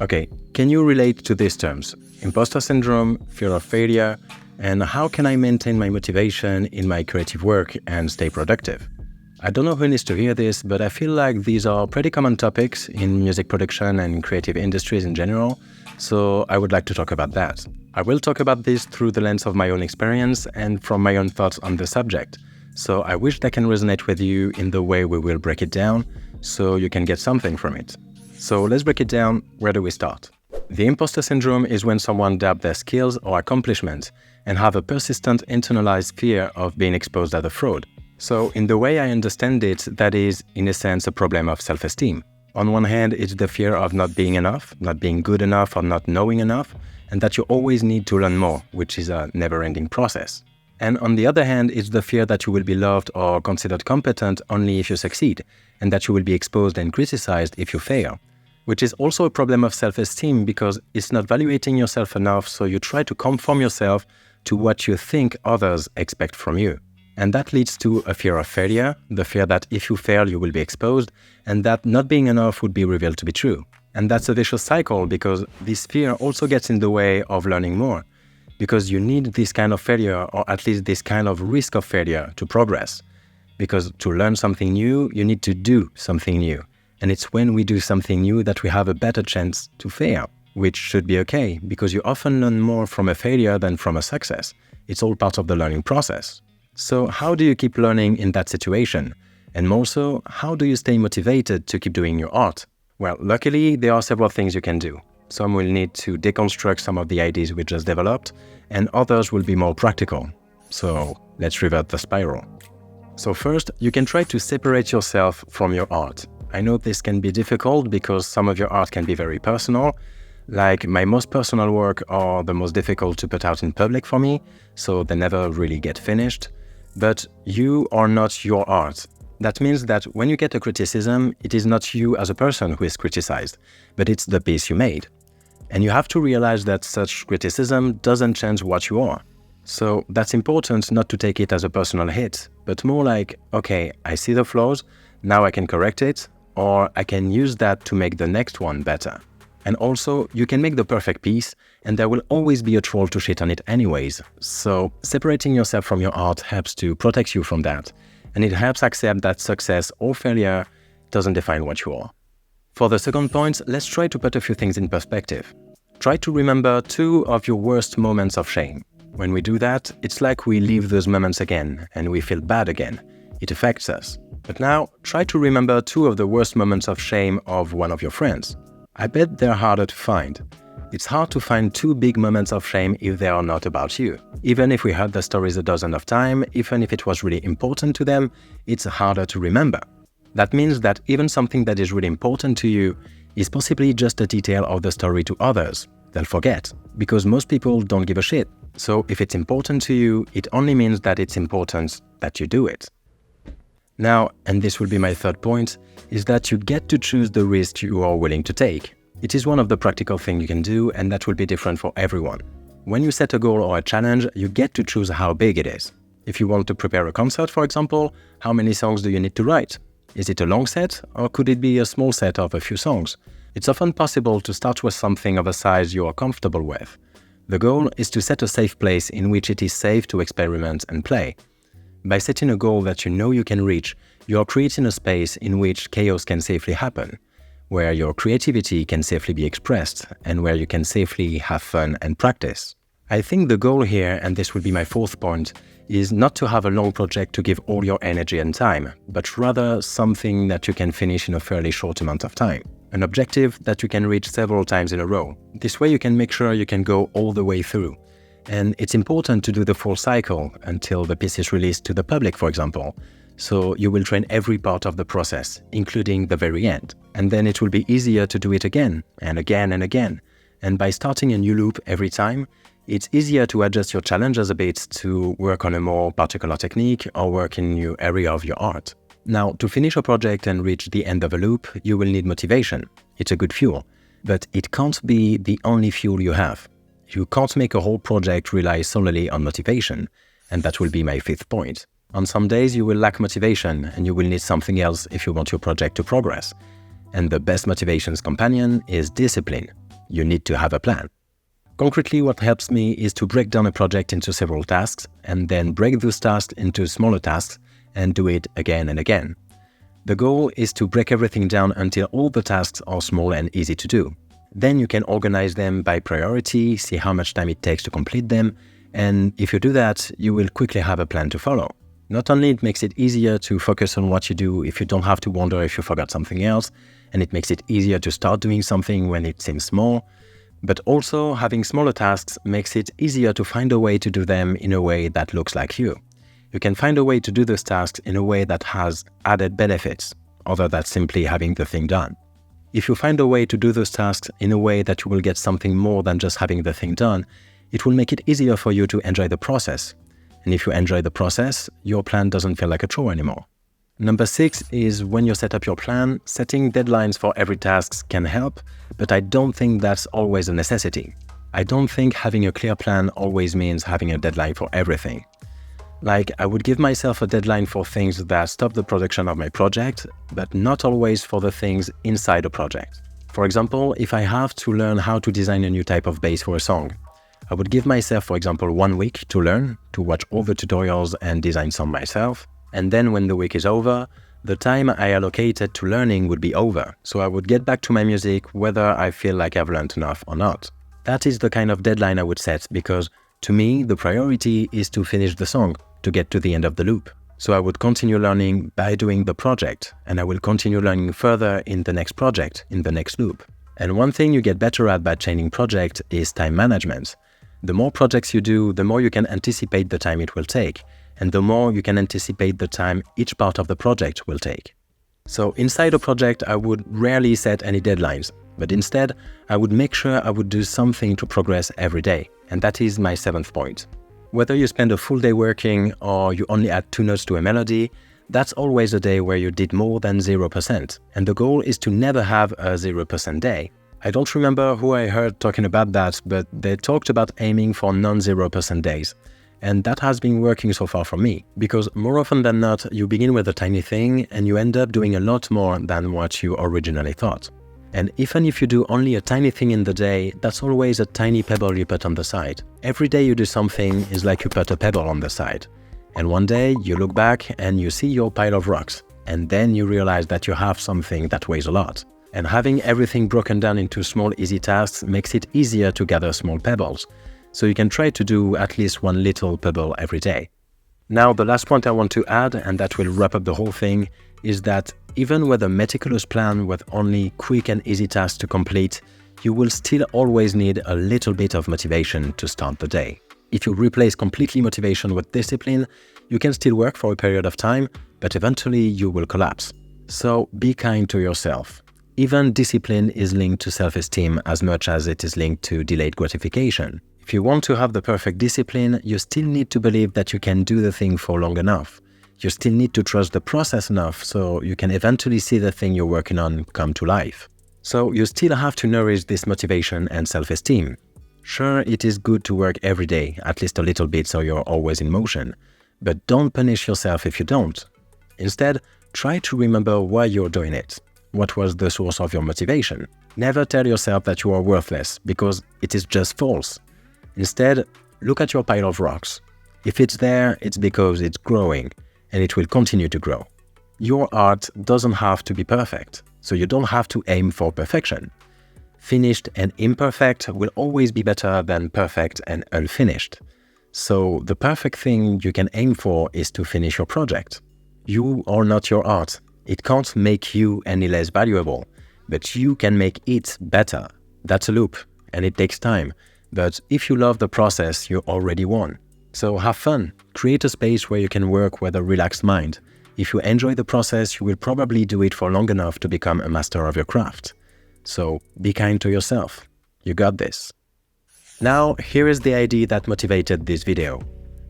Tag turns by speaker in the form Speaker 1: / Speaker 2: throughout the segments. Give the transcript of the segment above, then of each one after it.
Speaker 1: Okay, can you relate to these terms? Imposter syndrome, fear of failure, and how can I maintain my motivation in my creative work and stay productive? I don't know who needs to hear this, but I feel like these are pretty common topics in music production and creative industries in general, so I would like to talk about that. I will talk about this through the lens of my own experience and from my own thoughts on the subject, so I wish that can resonate with you in the way we will break it down, so you can get something from it. So let's break it down. Where do we start? The imposter syndrome is when someone doubts their skills or accomplishments and have a persistent internalized fear of being exposed as a fraud. So in the way I understand it, that is, in a sense, a problem of self-esteem. On one hand, it's the fear of not being enough, not being good enough or not knowing enough, and that you always need to learn more, which is a never-ending process. And on the other hand, it's the fear that you will be loved or considered competent only if you succeed, and that you will be exposed and criticized if you fail. Which is also a problem of self-esteem because it's not valuating yourself enough, so you try to conform yourself to what you think others expect from you. And that leads to a fear of failure, the fear that if you fail, you will be exposed, and that not being enough would be revealed to be true. And that's a vicious cycle because this fear also gets in the way of learning more, because you need this kind of failure, or at least this kind of risk of failure, to progress. Because to learn something new, you need to do something new. And it's when we do something new that we have a better chance to fail, which should be okay, because you often learn more from a failure than from a success. It's all part of the learning process. So how do you keep learning in that situation? And more so, how do you stay motivated to keep doing your art? Well, luckily, there are several things you can do. Some will need to deconstruct some of the ideas we just developed, and others will be more practical. So let's revert the spiral. So first, you can try to separate yourself from your art. I know this can be difficult because some of your art can be very personal. Like my most personal work are the most difficult to put out in public for me, so they never really get finished. But you are not your art. That means that when you get a criticism, it is not you as a person who is criticized, but it's the piece you made. And you have to realize that such criticism doesn't change what you are. So that's important not to take it as a personal hit, but more like, okay, I see the flaws, now I can correct it, or I can use that to make the next one better. And also, you can make the perfect piece, and there will always be a troll to shit on it anyways. So separating yourself from your art helps to protect you from that, and it helps accept that success or failure doesn't define what you are. For the second point, let's try to put a few things in perspective. Try to remember 2 of your worst moments of shame. When we do that, it's like we live those moments again, and we feel bad again. It affects us. But now, try to remember 2 of the worst moments of shame of one of your friends. I bet they're harder to find. It's hard to find 2 big moments of shame if they are not about you. Even if we heard the stories a dozen of times, even if it was really important to them, it's harder to remember. That means that even something that is really important to you is possibly just a detail of the story to others. They'll forget, because most people don't give a shit. So if it's important to you, it only means that it's important that you do it. Now, and this will be my third point, is that you get to choose the risk you are willing to take. It is one of the practical things you can do, and that will be different for everyone. When you set a goal or a challenge, you get to choose how big it is. If you want to prepare a concert, for example, how many songs do you need to write? Is it a long set, or could it be a small set of a few songs? It's often possible to start with something of a size you are comfortable with. The goal is to set a safe place in which it is safe to experiment and play. By setting a goal that you know you can reach, you are creating a space in which chaos can safely happen, where your creativity can safely be expressed, and where you can safely have fun and practice. I think the goal here, and this will be my fourth point, is not to have a long project to give all your energy and time, but rather something that you can finish in a fairly short amount of time. An objective that you can reach several times in a row. This way you can make sure you can go all the way through. And it's important to do the full cycle until the piece is released to the public, for example. So you will train every part of the process, including the very end. And then it will be easier to do it again and again and again. And by starting a new loop every time, it's easier to adjust your challenges a bit to work on a more particular technique or work in a new area of your art. Now, to finish a project and reach the end of a loop, you will need motivation. It's a good fuel, but it can't be the only fuel you have. You can't make a whole project rely solely on motivation, and that will be my fifth point. On some days you will lack motivation and you will need something else if you want your project to progress. And the best motivation's companion is discipline. you need to have a plan. Concretely, what helps me is to break down a project into several tasks and then break those tasks into smaller tasks and do it again and again. The goal is to break everything down until all the tasks are small and easy to do. Then you can organize them by priority, see how much time it takes to complete them, and if you do that, you will quickly have a plan to follow. Not only it makes it easier to focus on what you do if you don't have to wonder if you forgot something else, and it makes it easier to start doing something when it seems small, but also having smaller tasks makes it easier to find a way to do them in a way that looks like you. You can find a way to do those tasks in a way that has added benefits, other than simply having the thing done. If you find a way to do those tasks in a way that you will get something more than just having the thing done, it will make it easier for you to enjoy the process. And if you enjoy the process, your plan doesn't feel like a chore anymore. Number 6 is when you set up your plan, setting deadlines for every task can help, but I don't think that's always a necessity. I don't think having a clear plan always means having a deadline for everything. Like, I would give myself a deadline for things that stop the production of my project, but not always for the things inside a project. For example, if I have to learn how to design a new type of bass for a song, I would give myself, for example, 1 week to learn, to watch all the tutorials and design some myself. And then when the week is over, the time I allocated to learning would be over. So I would get back to my music whether I feel like I've learned enough or not. That is the kind of deadline I would set because, to me, the priority is to finish the song, to get to the end of the loop. So I would continue learning by doing the project, and I will continue learning further in the next project, in the next loop. And one thing you get better at by changing project is time management. The more projects you do, the more you can anticipate the time it will take, and the more you can anticipate the time each part of the project will take. So inside a project, I would rarely set any deadlines, but instead, I would make sure I would do something to progress every day. And that is my 7th point. Whether you spend a full day working or you only add 2 notes to a melody, that's always a day where you did more than 0%. And the goal is to never have a 0% day. I don't remember who I heard talking about that, but they talked about aiming for non-0% days. And that has been working so far for me, because more often than not, you begin with a tiny thing and you end up doing a lot more than what you originally thought. And even if you do only a tiny thing in the day, that's always a tiny pebble you put on the side. Every day you do something is like you put a pebble on the side. And one day you look back and you see your pile of rocks, and then you realize that you have something that weighs a lot. And having everything broken down into small easy tasks makes it easier to gather small pebbles. So you can try to do at least one little pebble every day. Now, the last point I want to add, and that will wrap up the whole thing, is that even with a meticulous plan with only quick and easy tasks to complete, you will still always need a little bit of motivation to start the day. If you replace completely motivation with discipline, you can still work for a period of time, but eventually you will collapse. So be kind to yourself. Even discipline is linked to self-esteem as much as it is linked to delayed gratification. If you want to have the perfect discipline, you still need to believe that you can do the thing for long enough. You still need to trust the process enough so you can eventually see the thing you're working on come to life. So you still have to nourish this motivation and self-esteem. Sure, it is good to work every day, at least a little bit so you're always in motion. But don't punish yourself if you don't. Instead, try to remember why you're doing it. What was the source of your motivation? Never tell yourself that you are worthless, because it is just false. Instead, look at your pile of rocks. If it's there, it's because it's growing, and it will continue to grow. Your art doesn't have to be perfect, so you don't have to aim for perfection. Finished and imperfect will always be better than perfect and unfinished. So the perfect thing you can aim for is to finish your project. You are not your art. It can't make you any less valuable, but you can make it better. That's a loop, and it takes time. But if you love the process, you already won. So have fun. Create a space where you can work with a relaxed mind. If you enjoy the process, you will probably do it for long enough to become a master of your craft. So be kind to yourself. You got this. Now, here is the idea that motivated this video.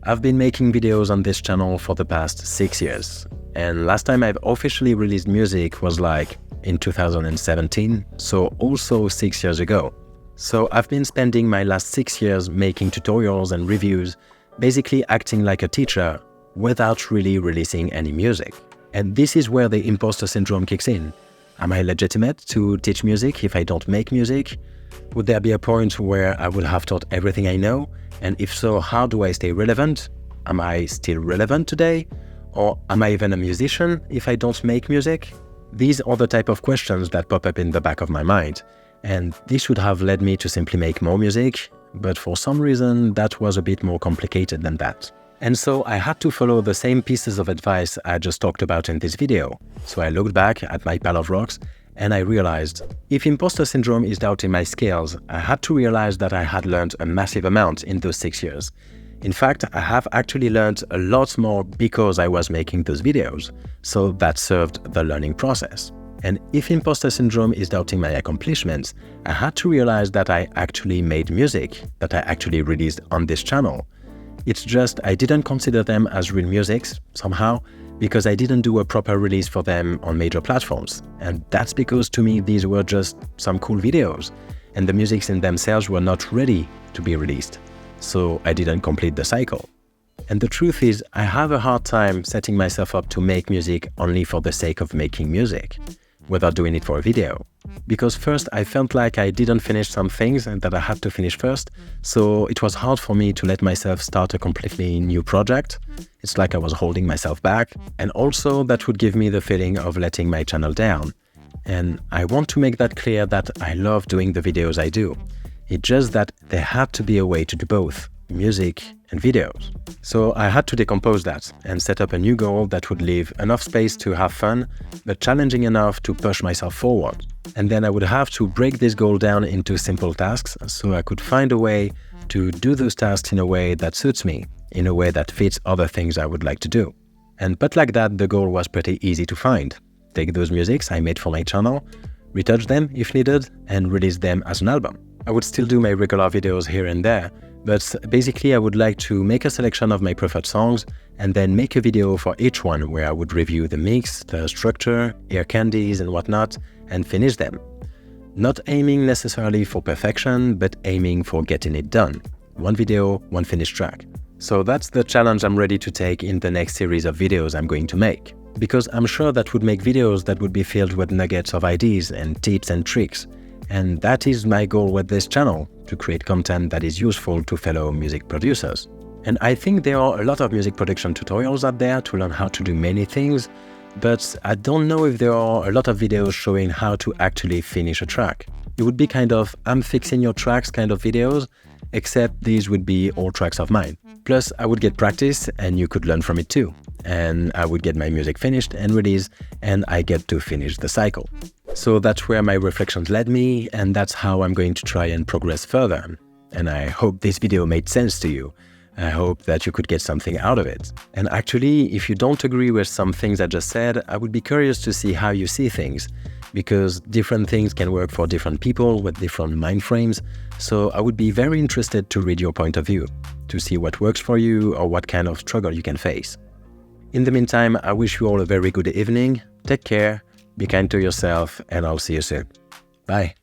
Speaker 1: I've been making videos on this channel for the past 6 years. And last time I've officially released music was like in 2017, so also 6 years ago. So I've been spending my last 6 years making tutorials and reviews, basically acting like a teacher without really releasing any music. And this is where the imposter syndrome kicks in. Am I legitimate to teach music if I don't make music? Would there be a point where I would have taught everything I know? And if so, how do I stay relevant? Am I still relevant today? Or am I even a musician if I don't make music? These are the type of questions that pop up in the back of my mind. And this should have led me to simply make more music, but for some reason that was a bit more complicated than that. And so I had to follow the same pieces of advice I just talked about in this video. So I looked back at my pile of rocks and I realized, if imposter syndrome is doubting my skills, I had to realize that I had learned a massive amount in those 6 years. In fact, I have actually learned a lot more because I was making those videos. So that served the learning process. And if imposter syndrome is doubting my accomplishments, I had to realize that I actually made music, that I actually released on this channel. It's just I didn't consider them as real musics, somehow, because I didn't do a proper release for them on major platforms. And that's because to me these were just some cool videos, and the musics in themselves were not ready to be released. So I didn't complete the cycle. And the truth is, I have a hard time setting myself up to make music only for the sake of making music, without doing it for a video. Because first, I felt like I didn't finish some things and that I had to finish first, so it was hard for me to let myself start a completely new project. It's like I was holding myself back, and also that would give me the feeling of letting my channel down. And I want to make that clear that I love doing the videos I do. It's just that there had to be a way to do both, music and videos. So I had to decompose that and set up a new goal that would leave enough space to have fun, but challenging enough to push myself forward. And then I would have to break this goal down into simple tasks so I could find a way to do those tasks in a way that suits me, in a way that fits other things I would like to do. But like that, the goal was pretty easy to find. Take those musics I made for my channel, retouch them if needed, and release them as an album. I would still do my regular videos here and there, but basically I would like to make a selection of my preferred songs and then make a video for each one where I would review the mix, the structure, ear candies and whatnot, and finish them. Not aiming necessarily for perfection, but aiming for getting it done. One video, one finished track. So that's the challenge I'm ready to take in the next series of videos I'm going to make. Because I'm sure that would make videos that would be filled with nuggets of ideas and tips and tricks. And that is my goal with this channel, to create content that is useful to fellow music producers. And I think there are a lot of music production tutorials out there to learn how to do many things, but I don't know if there are a lot of videos showing how to actually finish a track. It would be kind of I'm fixing your tracks kind of videos, except these would be all tracks of mine. Plus I would get practice and you could learn from it too. And I would get my music finished and released, and I get to finish the cycle. So that's where my reflections led me, and that's how I'm going to try and progress further. And I hope this video made sense to you. I hope that you could get something out of it. And actually, if you don't agree with some things I just said, I would be curious to see how you see things, because different things can work for different people with different mind frames. So I would be very interested to read your point of view, to see what works for you or what kind of struggle you can face. In the meantime, I wish you all a very good evening. Take care, be kind to yourself, and I'll see you soon. Bye.